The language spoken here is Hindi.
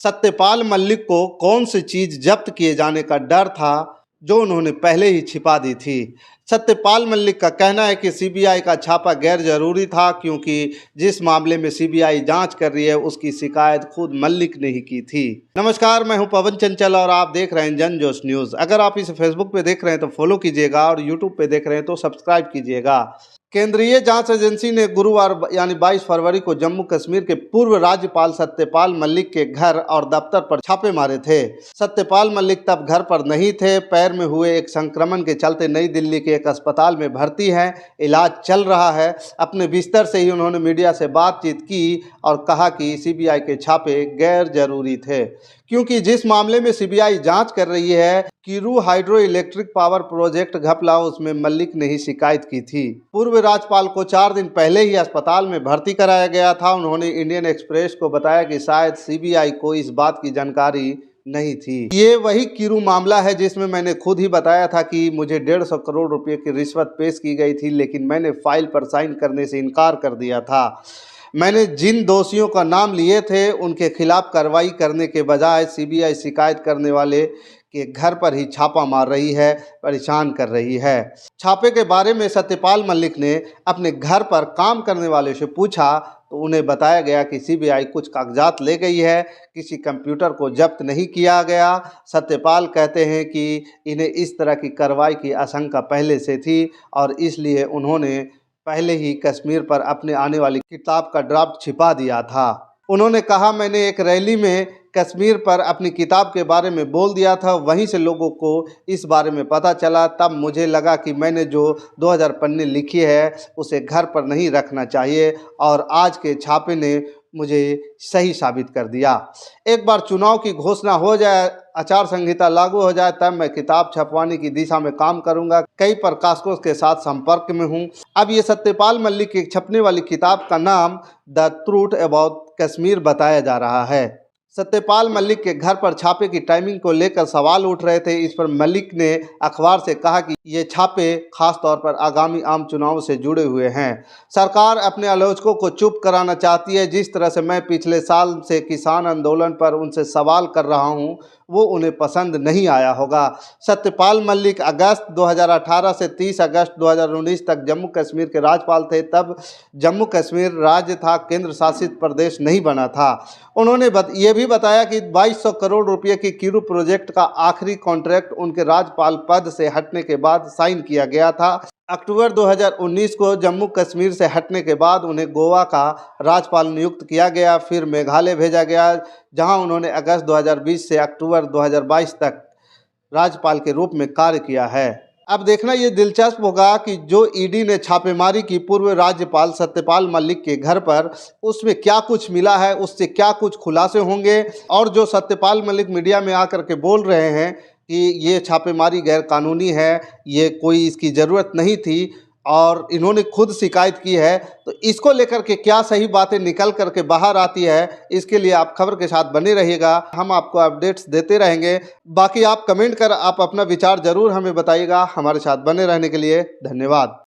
सत्यपाल मलिक को कौन सी चीज जब्त किए जाने का डर था जो उन्होंने पहले ही छिपा दी थी। सत्यपाल मलिक का कहना है कि सीबीआई का छापा गैर जरूरी था क्योंकि जिस मामले में सीबीआई जांच कर रही है उसकी शिकायत खुद मलिक ने ही की थी। नमस्कार, मैं हूं पवन चंचल और आप देख रहे हैं जन जोश न्यूज़। अगर आप इसे फेसबुक पे देख रहे हैं तो फॉलो कीजिएगा और यूट्यूब पे देख रहे हैं तो सब्सक्राइब कीजिएगा। केंद्रीय जांच एजेंसी ने गुरुवार यानी 22 फरवरी को जम्मू कश्मीर के पूर्व राज्यपाल सत्यपाल मलिक के घर और दफ्तर पर छापे मारे थे। सत्यपाल मलिक तब घर पर नहीं थे, पैर में हुए एक संक्रमण के चलते नई दिल्ली के एक अस्पताल में भर्ती हैं, इलाज चल रहा है। अपने बिस्तर से ही उन्होंने मीडिया से बातचीत की और कहा कि सीबीआई के छापे गैर जरूरी थे क्योंकि जिस मामले में सीबीआई जांच कर रही है Kiru hydro electric power project घपला, उसमें मलिक ने ही शिकायत की थी। पूर्व राज्यपाल को 4 दिन पहले ही अस्पताल में भर्ती कराया गया था। उन्होंने इंडियन एक्सप्रेस को बताया कि शायद सीबीआई को इस बात की जानकारी नहीं थी। ये वही किरू मामला है जिसमें मैंने खुद ही बताया था कि मुझे 150 करोड़ रुपए की रिश्वत पेश की गई थी, लेकिन मैंने फाइल पर साइन करने से इनकार कर दिया था। मैंने जिन दोषियों का नाम लिए थे उनके खिलाफ कार्रवाई करने के बजाय सीबीआई शिकायत करने वाले के घर पर ही छापा मार रही है, परेशान कर रही है। छापे के बारे में सत्यपाल मलिक ने अपने घर पर काम करने वाले से पूछा तो उन्हें बताया गया कि सीबीआई कुछ कागजात ले गई है, किसी कंप्यूटर को जब्त नहीं किया गया। सत्यपाल कहते हैं कि इन्हें इस तरह की कार्रवाई की आशंका पहले से थी और इसलिए उन्होंने पहले ही कश्मीर पर अपने आने वाली किताब का ड्राफ्ट छिपा दिया था। उन्होंने कहा, मैंने एक रैली में कश्मीर पर अपनी किताब के बारे में बोल दिया था, वहीं से लोगों को इस बारे में पता चला। तब मुझे लगा कि मैंने जो 2000 पन्ने लिखी है उसे घर पर नहीं रखना चाहिए और आज के छापे ने मुझे सही साबित कर दिया। एक बार चुनाव की घोषणा हो जाए, आचार संहिता लागू हो जाए, तब मैं किताब छपवाने की दिशा में काम करूंगा। कई प्रकाशकों के साथ संपर्क में हूं। अब ये सत्यपाल मलिक की छपने वाली किताब का नाम द ट्रूथ अबाउट कश्मीर बताया जा रहा है। सत्यपाल मलिक के घर पर छापे की टाइमिंग को लेकर सवाल उठ रहे थे। इस पर मलिक ने अखबार से कहा कि ये छापे खास तौर पर आगामी आम चुनाव से जुड़े हुए हैं। सरकार अपने आलोचकों को चुप कराना चाहती है। जिस तरह से मैं पिछले साल से किसान आंदोलन पर उनसे सवाल कर रहा हूं वो उन्हें पसंद नहीं आया होगा। सत्यपाल मलिक अगस्त 2018 से 30 अगस्त 2019 तक जम्मू कश्मीर के राज्यपाल थे। तब जम्मू कश्मीर राज्य था, केंद्र शासित प्रदेश नहीं बना था। उन्होंने ये भी बताया कि 2200 करोड़ रुपए की किरू प्रोजेक्ट का आखिरी कॉन्ट्रैक्ट उनके राज्यपाल पद से हटने के बाद साइन किया गया था। अक्टूबर 2019 को जम्मू कश्मीर से हटने के बाद उन्हें गोवा का राज्यपाल नियुक्त किया गया, फिर मेघालय भेजा गया जहां उन्होंने अगस्त 2020 से अक्टूबर 2022 तक राज्यपाल के रूप में कार्य किया है। अब देखना ये दिलचस्प होगा कि जो ईडी ने छापेमारी की पूर्व राज्यपाल सत्यपाल मलिक के घर पर, उसमें क्या कुछ मिला है, उससे क्या कुछ खुलासे होंगे। और जो सत्यपाल मलिक मीडिया में आकर के बोल रहे हैं कि ये छापेमारी गैर कानूनी है, ये कोई इसकी ज़रूरत नहीं थी और इन्होंने खुद शिकायत की है, तो इसको लेकर के क्या सही बातें निकल करके बाहर आती है, इसके लिए आप खबर के साथ बने रहिएगा। हम आपको अपडेट्स देते रहेंगे। बाकी आप कमेंट कर आप अपना विचार ज़रूर हमें बताइएगा। हमारे साथ बने रहने के लिए धन्यवाद।